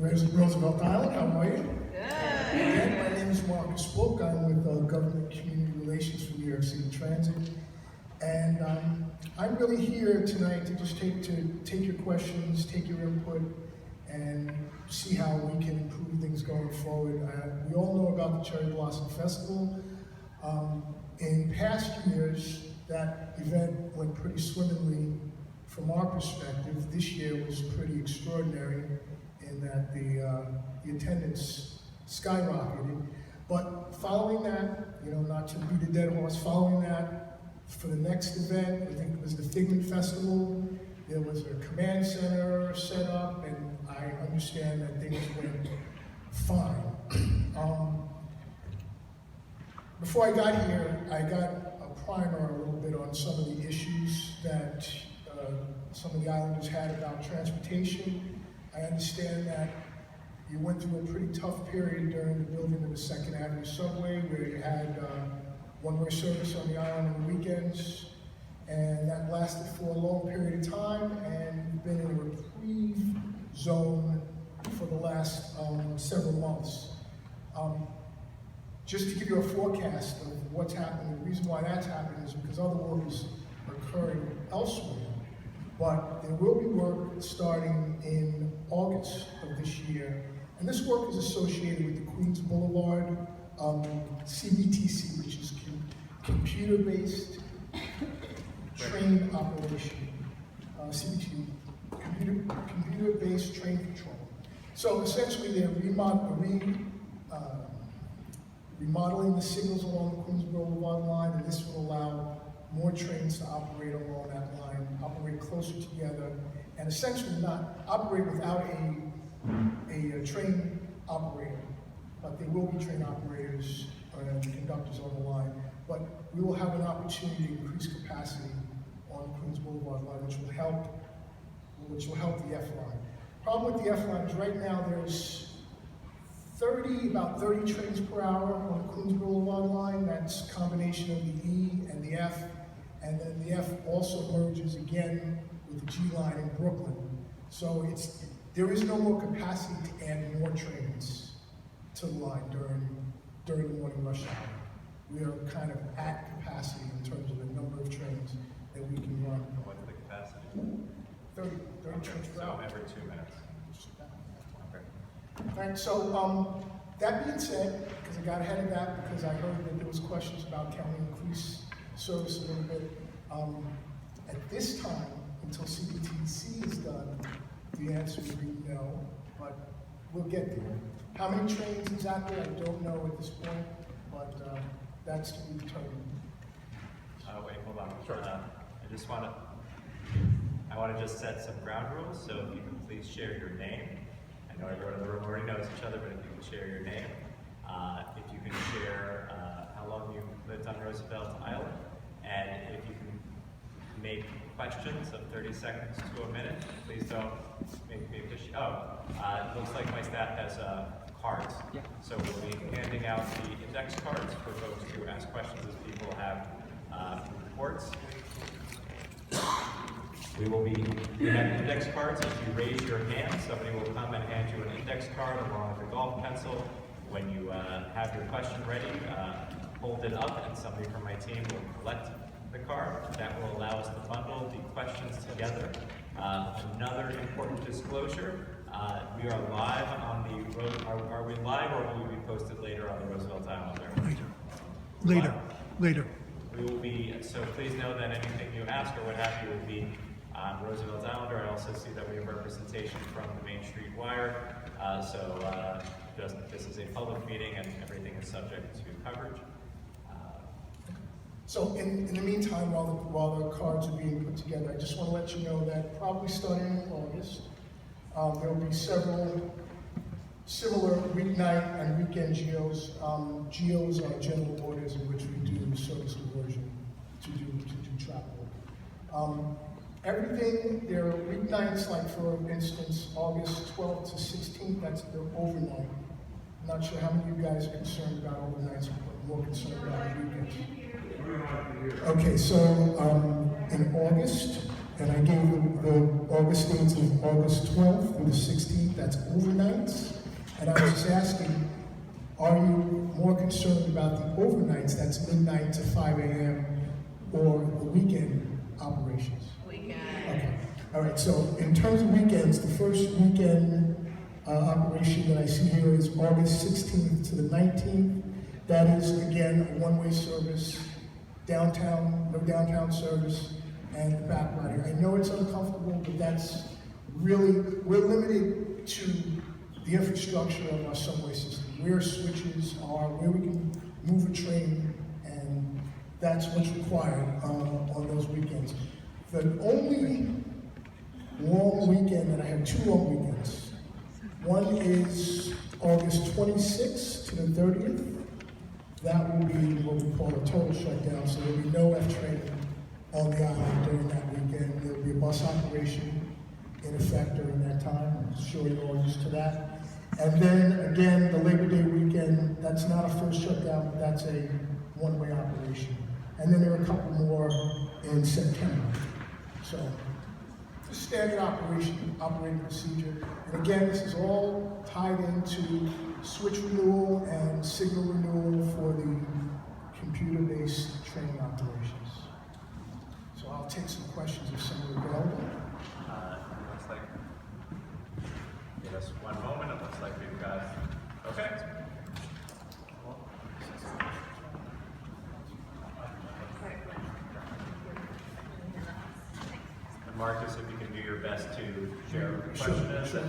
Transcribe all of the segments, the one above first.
Roosevelt Island, how are you? Good. Again, my name is Markus Book. I'm with Government Community Relations for New York City Transit. And I'm really here tonight to just take your questions, take your input, and see how we can improve things going forward. We all know about the Cherry Blossom Festival. In past years, that event went pretty swimmingly from our perspective. This year was pretty extraordinary in that the attendance skyrocketed. But following that, not to beat a dead horse, following that, for the next event, I think it was the Figment Festival, there was a command center set up, and I understand that things went fine. Before I got here, I got a primer a little bit on some of the issues that some of the islanders had about transportation. I understand that you went through a pretty tough period during the building of the 2nd Avenue subway, where you had one-way service on the island on the weekends, and that lasted for a long period of time, and you've been in a reprieve zone for the last several months. Just to give you a forecast of what's happening, the reason why that's happening is because other work is occurring elsewhere. But there will be work starting in August of this year. And this work is associated with the Queens Boulevard CBTC, which is computer-based train operation. CBT, computer-based train control. So essentially they're remodeling the signals along the Queens Boulevard line, and this will allow more trains to operate along that line, operate closer together, and essentially not operate without a train operator. But there will be train operators and conductors on the line. But we will have an opportunity to increase capacity on the Queens Boulevard line, which will help the F line. Problem with the F line is right now there's about 30 trains per hour on the Queens Boulevard line. That's a combination of the E and the F, and then the F also merges again with the G line in Brooklyn. So there is no more capacity to add more trains to the line during the morning rush hour. We are kind of at capacity in terms of the number of trains that we can run. What's the capacity? 30 trains per hour. Every 2 minutes. Right, so that being said, because I got ahead of that, because I heard that there was questions about can we increase service a little bit. At this time, until CBTC is done, the answer would be no, but we'll get there. How many trains exactly, I don't know at this point, but that's to be determined. Wait, hold on. Sure. I want to just set some ground rules, so if you can please share your name. I know everyone in the room already knows each other, but if you can share your name, if you can share how long you lived on Roosevelt Island, and if you can make questions of 30 seconds to a minute, please don't make me push. It looks like my staff has cards. Yeah. So we'll be handing out the index cards for folks to ask questions as people have reports. We have index cards. If you raise your hand, somebody will come and hand you an index card along with a golf pencil. When you have your question ready, hold it up and somebody from my team will collect the card. That will allow us to bundle the questions together. Another important disclosure, we are live on the road. Are we live, or will we be posted later on the Roosevelt Island? Later. We will be, so please know that anything you ask or what have you will be on Roosevelt Island. I also see that we have representation from the Main Street Wire. This is a public meeting and everything is subject to coverage. So in the meantime, while the cards are being put together, I just want to let you know that probably starting in August, there will be several similar weeknight and weekend GOs. GOs are general orders in which we do service diversion to do travel. Everything, there are weeknights, like for instance, August 12th to 16th, that's the overnight. I'm not sure how many of you guys are concerned about overnights, but more concerned about weekends. Okay, so in August, And I gave the August dates of August 12th through the 16th, that's overnights. And I was just asking, are you more concerned about the overnights, that's midnight to 5 a.m., or the weekend operations? Weekend. Okay, all right, so in terms of weekends, the first weekend operation that I see here is August 16th to the 19th. That is, again, a one-way service, downtown, no downtown service, and the back line. I know it's uncomfortable, but that's really, we're limited to the infrastructure of our subway system, where switches are, where we can move a train, and that's what's required on those weekends. The only long weekend, and I have 2 long weekends. One is August 26th to the 30th. That will be what we call a total shutdown, so there will be no F train on the island during that weekend. There will be a bus operation in effect during that time. I'm sure you're all used to that. And then again, the Labor Day weekend, that's not a first shutdown, but that's a one-way operation. And then there are a couple more in September. So, standard operating procedure. And again, this is all tied into switch renewal and signal renewal for the computer-based training operations. So I'll take some questions if some are available. Looks like, give us one moment, it looks like we've got, okay. And Marcus, if you can do your best to share what the question is. Sure.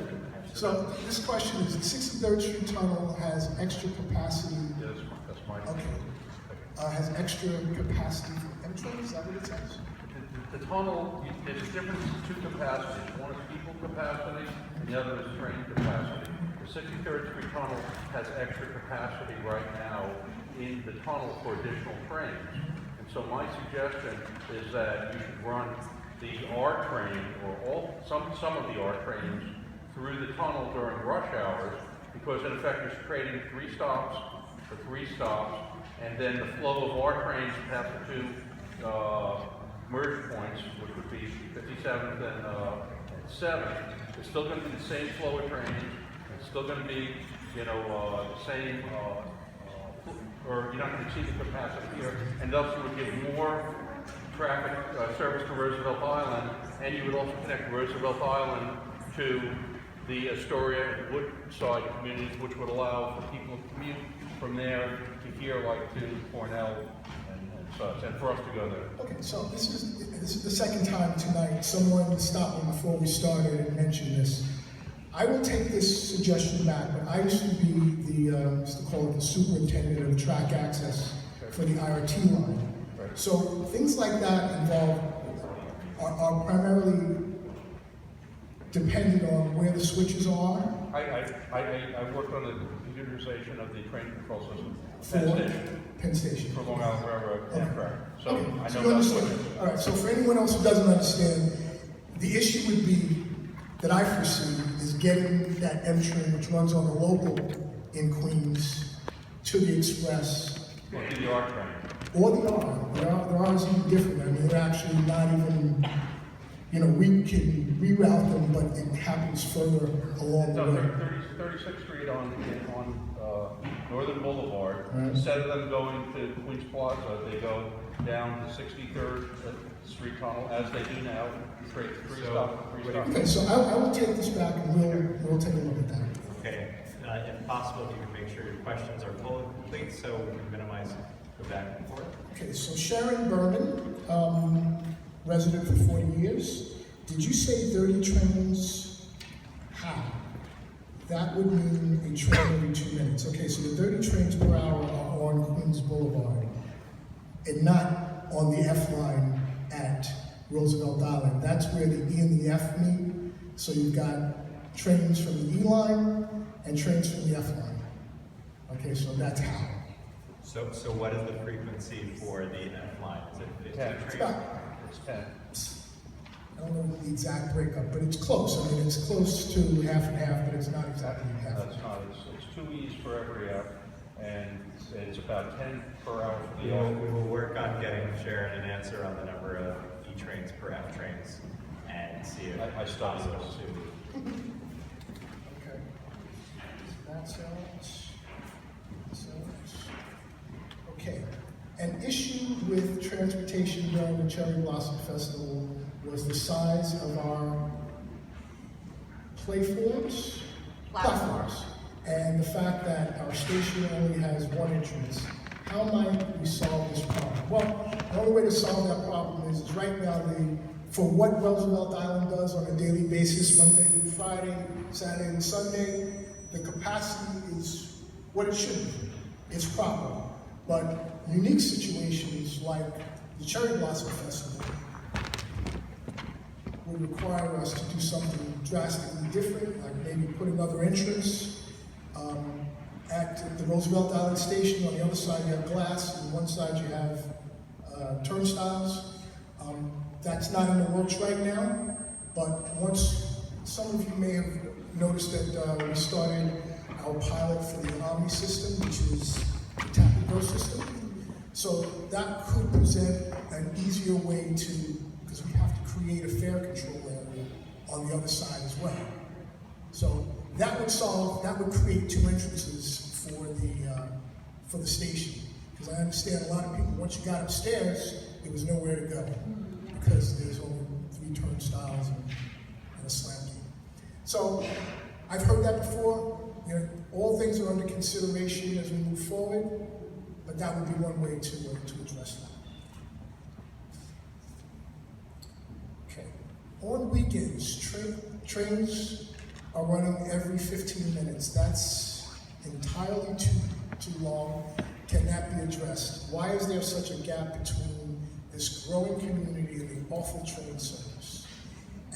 So this question is, the 63rd Street Tunnel has extra capacity. Yes, that's my. Okay. Has extra capacity for entrance, is that what it says? The tunnel, there's a difference in 2 capacities. One is people capacity, and the other is train capacity. The 63rd Street Tunnel has extra capacity right now in the tunnel for additional trains. And so my suggestion is that you should run the R train, or some of the R trains, through the tunnel during rush hours, because in effect you're creating 3 stops for 3 stops, and then the flow of R trains past the 2 merge points, which would be 57th and 7th, it's still going to be the same flow of trains. It's still going to be, the same, or you're not going to exceed the capacity here, and thus you would give more traffic service to Roosevelt Island, and you would also connect Roosevelt Island to the Astoria and Woodside communities, which would allow for people to commute from there to here, like to Cornell and such, and for us to go there. Okay, so this is the second time tonight someone stopped me before we started and mentioned this. I will take this suggestion back, but I used to be the, used to call it the superintendent of track access for the IRT line. Right. So things like that involve, are primarily dependent on where the switches are. I worked on the computerization of the train control system. For Penn Station. For Long Island Railroad, Okay. correct. So Okay, I so know you that's understand. what. All right, so for anyone else who doesn't understand, the issue would be, that I foresee, is getting that M train, which runs on the local in Queens, to the express, Well, do the R train. or the R. The R is even different. I mean, they're actually not even, we can reroute them, but it happens further along the No, way. 36th Street on Northern Boulevard. Right. Instead of them going to Queens Plaza, they go down to 63rd Street Tunnel, as they do now, three stops. Okay, so I will take this back and we'll take a look at that. Okay, if possible, if you can make sure your questions are full and complete, so we can minimize the back and forth. Okay, so Sharon Berman, resident for 40 years. Did you say 30 trains? How? That would mean a train every 2 minutes. Okay, so the 30 trains per hour are on Queens Boulevard and not on the F line at Roosevelt Island. That's where the E and the F meet. So you've got trains from the E line and trains from the F line. Okay, so that's how. So what is the frequency for the F line? Is it 15 10. It's trains? about, It's 10. I don't know the exact breakup, but it's close. I mean, it's close to half and half, but it's not exactly half. That's not, it's 2 E's for every F, and it's about 10 per hour for We the will, F. we will work on getting Sharon an answer on the number of E trains per F trains and see if I it's studied possible this. to. Okay. That's okay. An issue with transportation during the Cherry Blossom Festival was the size of our platforms, and the fact that our station only has one entrance. How might we solve this problem? Well, the only way to solve that problem is right now, for what Roosevelt Island does on a daily basis, Monday through Friday, Saturday and Sunday, the capacity is what it should be. It's proper. But unique situations like the Cherry Blossom Festival would require us to do something drastically different, like maybe put another entrance at the Roosevelt Island station. On the other side you have glass, and on one side you have turnstiles. That's not in the works right now, but some of you may have noticed that we started our pilot for the Omni system, which is the tap and go system. So that could present an easier way to, because we have to create a fare control area on the other side as well. So that would create two entrances for the station. Because I understand a lot of people, once you got upstairs, there was nowhere to go, because there's only 3 turnstiles and a slam gate. So I've heard that before. You know, all things are under consideration as we move forward, but that would be one way to address that. Okay. On weekends, trains are running every 15 minutes. That's entirely too long. Can that be addressed? Why is there such a gap between this growing community and the awful train service?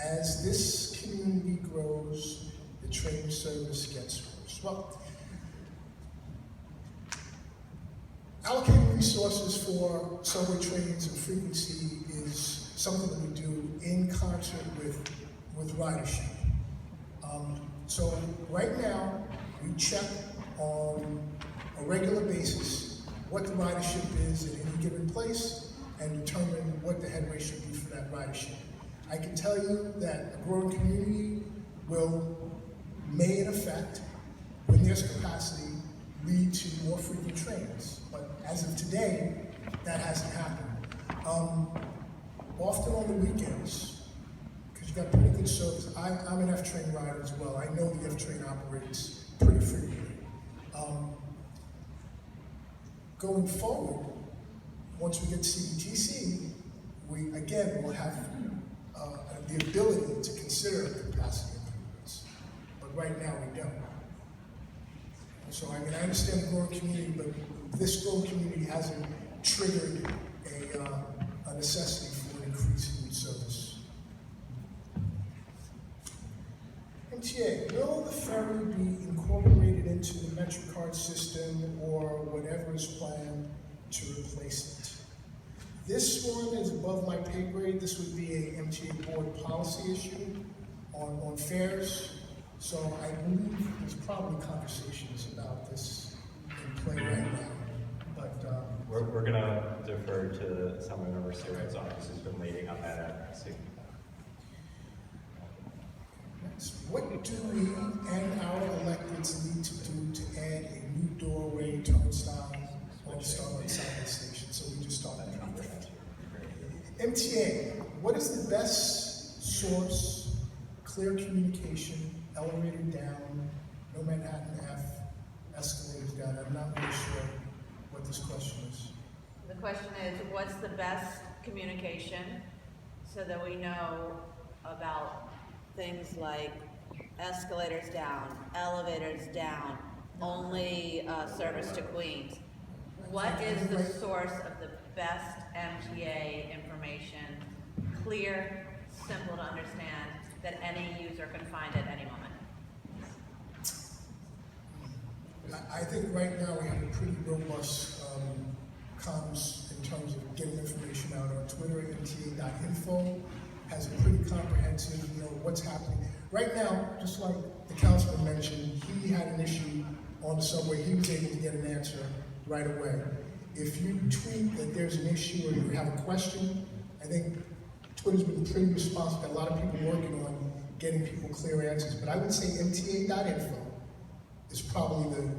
As this community grows, the train service gets worse. Well, allocating resources for subway trains and frequency is something that we do in concert with ridership. So right now, we check on a regular basis what the ridership is at any given place and determine what the headway should be for that ridership. I can tell you that a growing community may in effect, when there's capacity, lead to more frequent trains. But as of today, that hasn't happened. Often on the weekends, because you've got pretty good service. I'm an F train rider as well. I know the F train operates pretty frequently. Going forward, once we get CBTC, we again will have the ability to consider capacity improvements. But right now we don't. So I mean, I understand the growing community, but this growing community hasn't triggered a necessity for an increase in service. MTA, will the ferry be incorporated into the MetroCard system or whatever is planned to replace it? This one is above my pay grade. This would be a MTA board policy issue on fares. So I believe there's probably conversations about this in play right now. But we're going to defer to Assemblymember Sarah's office, who's been leading on that advocacy. next, what do we and our electeds need to do to add a new doorway turnstile on the Starlight Side Station? So we just started that. MTA, what is the best source, clear communication, elevator down, no Manhattan F, escalators down? I'm not really sure what this question is. The question is, what's the best communication so that we know about things like escalators down, elevators down, only service to Queens? What is the source of the best MTA information, clear, simple to understand, that any user can find at any moment? I think right now we have a pretty robust comms in terms of getting information out on Twitter. MTA.info has a pretty comprehensive, what's happening. Right now, just like the councilman mentioned, he had an issue on the subway. He was able to get an answer right away. If you tweet that there's an issue or you have a question, I think Twitter's been pretty responsive, got a lot of people working on getting people clear answers, but I would say MTA.info is probably the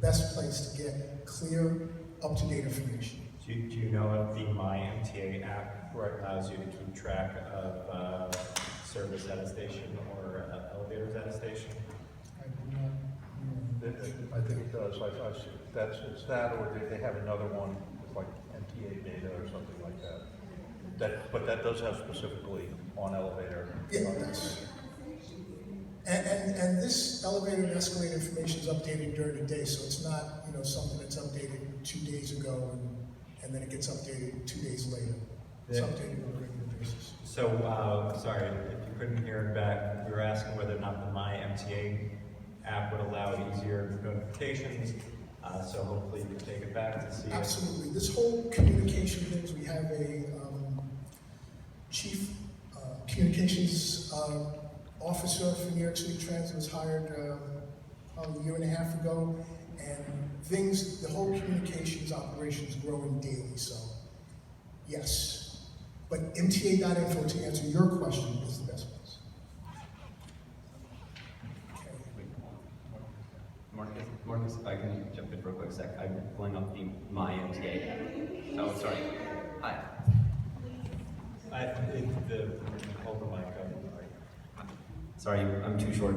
best place to get clear, up-to-date information. Do you know if the My MTA app allows you to keep track of service at a station or elevators at a station? I do not know. I think it does. It's that, or they have another one with like MTA data or something like that. But that does have specifically on elevator. Yeah, that's. And this elevator and escalator information is updated during the day, so it's not, you know, something that's updated 2 days ago and then it gets updated 2 days later. It's Yeah. updated on a regular basis. So, sorry, if you couldn't hear it back, we were asking whether or not the My MTA app would allow easier notifications. So hopefully you can take it back to see. Absolutely. This whole communication things, we have a chief communications officer for New York City Transit was hired probably a year and a half ago, and the whole communications operation is growing daily, so yes. But MTA.info, to answer your question, is the best place. Okay. Marcus, if I can jump in for a quick sec. I'm pulling up the My MTA. Oh, sorry. Hi. Hold the mic up. Sorry, I'm too short.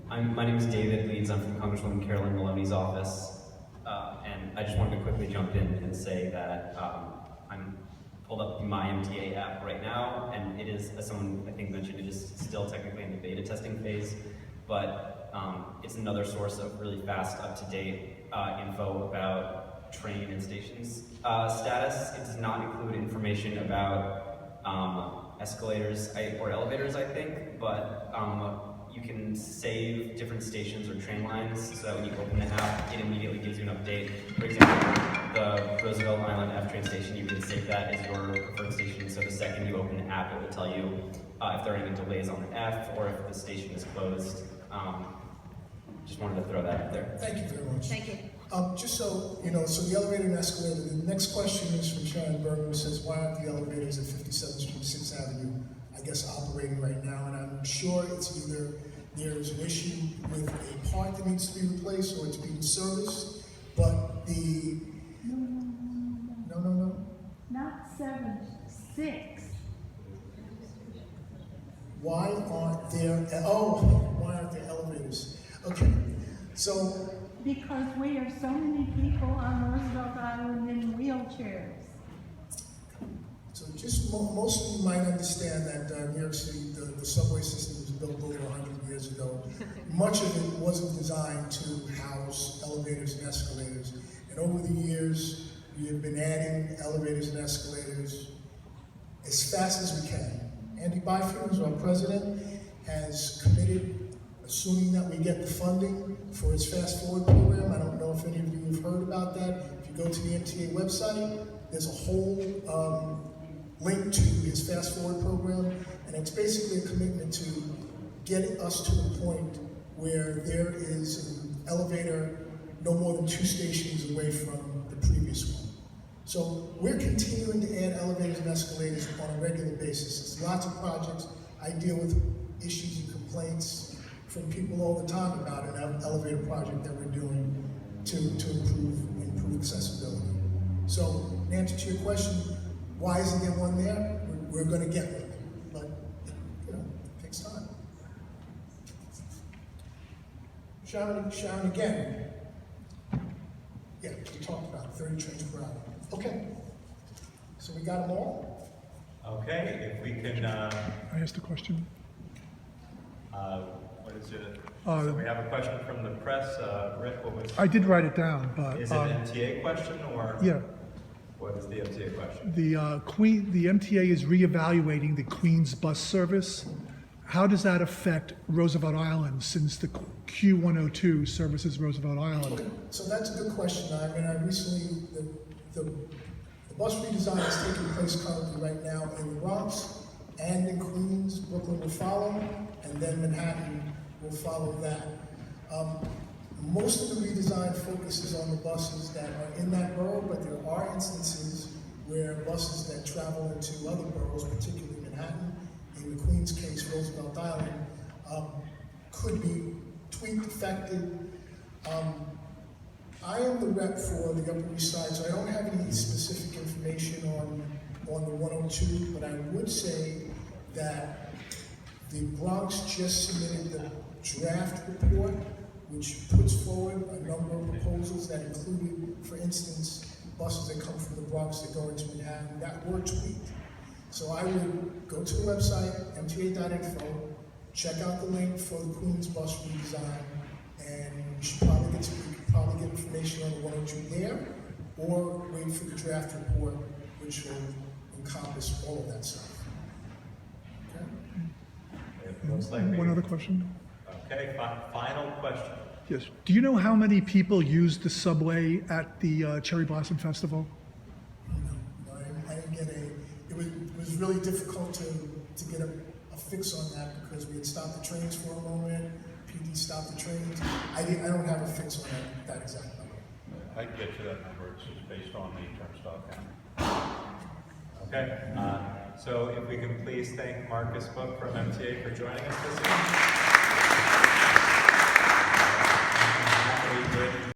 My name is David Leeds. I'm from Congresswoman Carolyn Maloney's office. And I just wanted to quickly jump in and say that I'm pulled up the My MTA app right now, and it is, as someone I think mentioned, it is still technically in the beta testing phase, but it's another source of really fast, up-to-date info about train and stations status. It does not include information about escalators or elevators, I think, but you can save different stations or train lines so that when you open the app, it immediately gives you an update. For example, the Roosevelt Island F train station, you can save that as your preferred station, so the second you open the app, it will tell you if there are any delays on the F or if the station is closed. Just wanted to throw that out there. Thank you very much. Thank you. Just so you know, so the elevator and escalator, the next question is from Sharon Bergman, who says, why aren't the elevators at 57th Street, 6th Avenue, I guess, operating right now? And I'm sure it's either there's an issue with a part that needs to be replaced or it's being serviced, but the... No. Not 7, 6. Why aren't there elevators? Okay, so... Because we have so many people on Roosevelt Island in wheelchairs. So just most of you might understand that New York City, the subway system was built over 100 years ago. Much of it wasn't designed to house elevators and escalators. And over the years, we have been adding elevators and escalators as fast as we can. Andy Byfield, who's our president, has committed, assuming that we get the funding for its Fast Forward program. I don't know if any of you have heard about that. If you go to the MTA website, there's a whole link to his Fast Forward program, and it's basically a commitment to get us to the point where there is an elevator no more than 2 stations away from the previous one. So we're continuing to add elevators and escalators on a regular basis. There's lots of projects. I deal with issues and complaints from people all the time about an elevator project that we're doing to improve accessibility. So in answer to your question, why isn't there one there? We're going to get one, but you know, it takes time. Sharon again. Yeah, we talked about 30 trains per hour. Okay, so we got them all. Okay, if we can. I asked a question. What is it? So we have a question from the press. Rick, what was? I did write it down, but Is it an MTA question or? yeah, What is the MTA question? the MTA is reevaluating the Queens bus service. How does that affect Roosevelt Island since the Q102 services Roosevelt Island? Okay, so that's a good question. I mean, I recently, the bus redesign is taking place currently right now in the Bronx and in Queens. Brooklyn will follow, and then Manhattan will follow that. Most of the redesign focuses on the buses that are in that borough, but there are instances where buses that travel into other boroughs, particularly Manhattan, in the Queens case, Roosevelt Island, could be tweaked, affected. I am the rep for the Upper East Side, so I don't have any specific information on the 102, but I would say that the Bronx just submitted the draft report, which puts forward a number of proposals that included, for instance, buses that come from the Bronx that go into Manhattan that were tweaked. So I would go to the website, mta.info, check out the link for the Queens bus redesign, and you should probably get information on the 102 there, or wait for the draft report, which will encompass all of that stuff. Okay? It looks like we- One other question? Okay, final question. Yes. Do you know how many people used the subway at the Cherry Blossom Festival? No, I didn't get it was really difficult to get a fix on that because we had stopped the trains for a moment, PD stopped the trains. I don't have a fix on that exact number. I can get you that number, it's just based on the turnstile count. Okay, so if we can please thank Markus Book from MTA for joining us this evening.